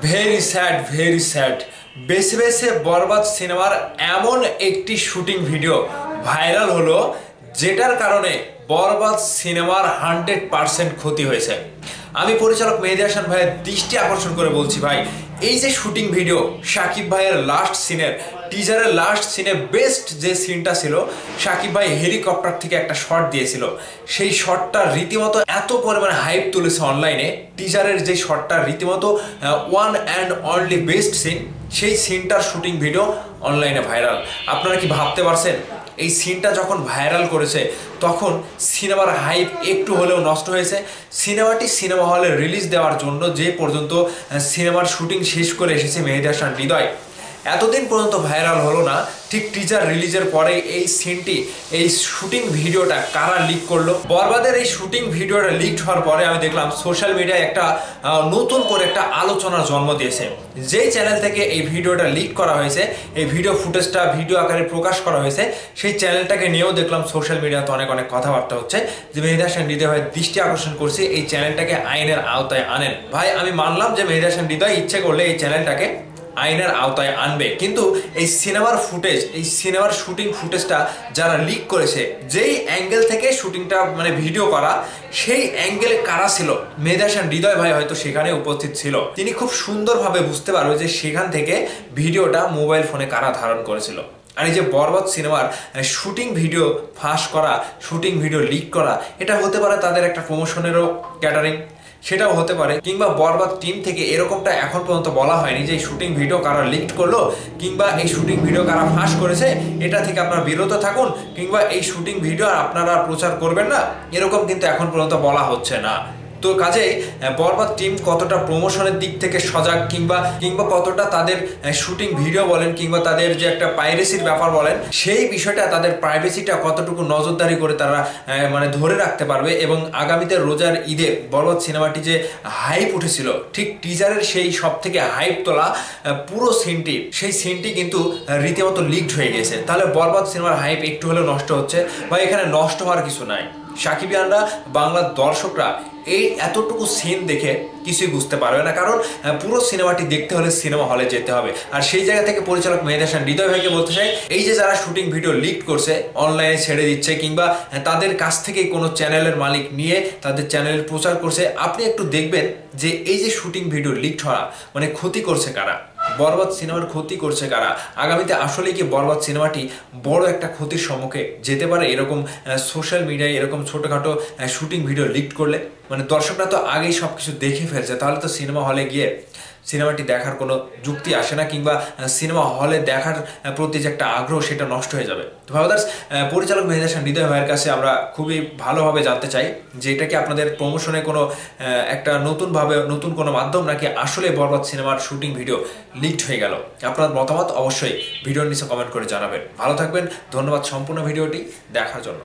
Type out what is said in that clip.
Very sad বেছে বেছে বরবাদ সিনেমার এমন একটি শুটিং ভিডিও ভাইরাল হলো যেটার কারণে বরবাদ সিনেমার 100% ক্ষতি হয়েছে। আমি পরিচালক মেহেদী হাসান ভাইয়ের দৃষ্টি আকর্ষণ করে বলছি, ভাই এই যে শুটিং ভিডিও শাকিব ভাইয়ের লাস্ট সিনের টিজারের লাস্ট সিনে বেস্ট যে সিনটা ছিল, শাকিব ভাই হেলিকপ্টার থেকে একটা শট দিয়েছিল, সেই শটটা রীতিমতো এত পরিমাণে হাইপ তুলেছে অনলাইনে। টিজারের যে শটটা রীতিমতো one and only best scene, সেই সিনটার শুটিং ভিডিও অনলাইনে ভাইরাল। আপনারা কি ভাবতে পারছেন এই সিনটা যখন ভাইরাল করেছে তখন সিনেমার হাইপ একটু হলেও নষ্ট হয়েছে? সিনেমাটি সিনেমা হলে রিলিজ দেওয়ার জন্য যে পর্যন্ত সিনেমার শুটিং শেষ করে এসেছে মেহেদী হাসান হৃদয়, এতদিন পর্যন্ত ভাইরাল হলো না। ঠিক টিজার রিলিজের পরে এই সিনটি, এই শুটিং ভিডিওটা কারা লিক করলো? বরবাদের এই শুটিং ভিডিওটা লিক হওয়ার পরে আমি দেখলাম সোশ্যাল মিডিয়ায় একটা নতুন করে একটা আলোচনার জন্ম দিয়েছে। যেই চ্যানেল থেকে এই ভিডিওটা লিক করা হয়েছে, এই ভিডিও ফুটেজটা ভিডিও আকারে প্রকাশ করা হয়েছে, সেই চ্যানেলটাকে নিয়েও দেখলাম সোশ্যাল মিডিয়াতে অনেক কথাবার্তা হচ্ছে যে মেহেদী হাসান হৃদয় ভাই দৃষ্টি আকর্ষণ করছে, এই চ্যানেলটাকে আইনের আওতায় আনেন। ভাই আমি মানলাম যে মেহেদী হাসান হৃদয় ইচ্ছে করলে এই চ্যানেলটাকে আইনের আওতায় আনবে, কিন্তু এই সিনেমার ফুটেজ, এই সিনেমার শুটিং ফুটেজটা যারা লিক করেছে, যেই অ্যাঙ্গেল থেকে শুটিংটা ভিডিও করা, সেই অ্যাঙ্গেলে কারা ছিল? মেহেদী হাসান হৃদয় ভাই হয়তো সেখানে উপস্থিত ছিল, তিনি খুব সুন্দরভাবে বুঝতে পারবে যে সেখান থেকে ভিডিওটা মোবাইল ফোনে কারা ধারণ করেছিল। আর এই যে বরবাদ সিনেমার শুটিং ভিডিও ফাঁস করা, শুটিং ভিডিও লিক করা, এটা হতে পারে তাদের একটা প্রমোশনেরও ক্যাটারিং, সেটাও হতে পারে। কিংবা বরবাদ টিম থেকে এরকমটা এখন পর্যন্ত বলা হয়নি যে এই শুটিং ভিডিও কারা লিক করলো কিংবা এই শুটিং ভিডিও কারা ফাঁস করেছে, এটা থেকে আপনারা বিরত থাকুন, কিংবা এই শুটিং ভিডিও আপনারা প্রচার করবেন না, এরকম কিন্তু এখন পর্যন্ত বলা হচ্ছে না। তো কাজেই বরবাদ টিম কতটা প্রমোশনের দিক থেকে সজাগ, কিংবা কতটা তাদের শুটিং ভিডিও বলেন কিংবা তাদের যে একটা পাইরেসির ব্যাপার বলেন, সেই বিষয়টা, তাদের প্রাইভেসিটা কতটুকু নজরদারি করে তারা ধরে রাখতে পারবে। এবং আগামীতে রোজার ঈদে বরবাদ সিনেমাটি যে হাইপ উঠেছিল, ঠিক টিজারের সেই সব থেকে হাইপ তোলা পুরো সিনটি, সেই সিনটি কিন্তু রীতিমতো লিকড হয়ে গেছে। তাহলে বরবাদ সিনেমার হাইপ একটু হলেও নষ্ট হচ্ছে বা এখানে নষ্ট হওয়ার কিছু নাই। সাকিবিয়ানরা, বাংলার দর্শকরা এই এতটুকু সিন দেখে কিছুই বুঝতে পারবে না, কারণ পুরো সিনেমাটি দেখতে হলে সিনেমা হলে যেতে হবে। আর সেই জায়গা থেকে পরিচালক মেহেদী হাসান হৃদয় ভাইকে বলতে চাই, এই যে যারা শুটিং ভিডিও লিক করছে, অনলাইনে ছেড়ে দিচ্ছে, কিংবা তাদের কাছ থেকে কোনো চ্যানেলের মালিক নিয়ে তাদের চ্যানেলের প্রচার করছে, আপনি একটু দেখবেন যে এই যে শুটিং ভিডিও লিক হওয়া ক্ষতি করছে কারা, বরবাদ সিনেমার ক্ষতি করছে কারা। আগামীতে আসলে কি বরবাদ সিনেমাটি বড় একটা ক্ষতির সম্মুখে যেতে পারে এরকম সোশ্যাল মিডিয়ায় এরকম ছোটোখাটো শুটিং ভিডিও লিক করলে? দর্শকরা তো আগেই সব কিছু দেখে ফেলছে, তাহলে তো সিনেমা হলে গিয়ে সিনেমাটি দেখার কোনো যুক্তি আসে না, কিংবা সিনেমা হলে দেখার প্রতি যে একটা আগ্রহ, সেটা নষ্ট হয়ে যাবে। তো ভাইদার্স, পরিচালক মেহেদী হাসান হৃদয় ভাইয়ের কাছে আমরা খুবই ভালোভাবে জানতে চাই যে এটা কি আপনাদের প্রমোশনে কোনো একটা নতুন কোনো মাধ্যম, নাকি আসলে বরবাদ সিনেমার শুটিং ভিডিও লিকড হয়ে গেল? আপনার মতামত অবশ্যই ভিডিওর নিচে কমেন্ট করে জানাবেন। ভালো থাকবেন, ধন্যবাদ সম্পূর্ণ ভিডিওটি দেখার জন্য।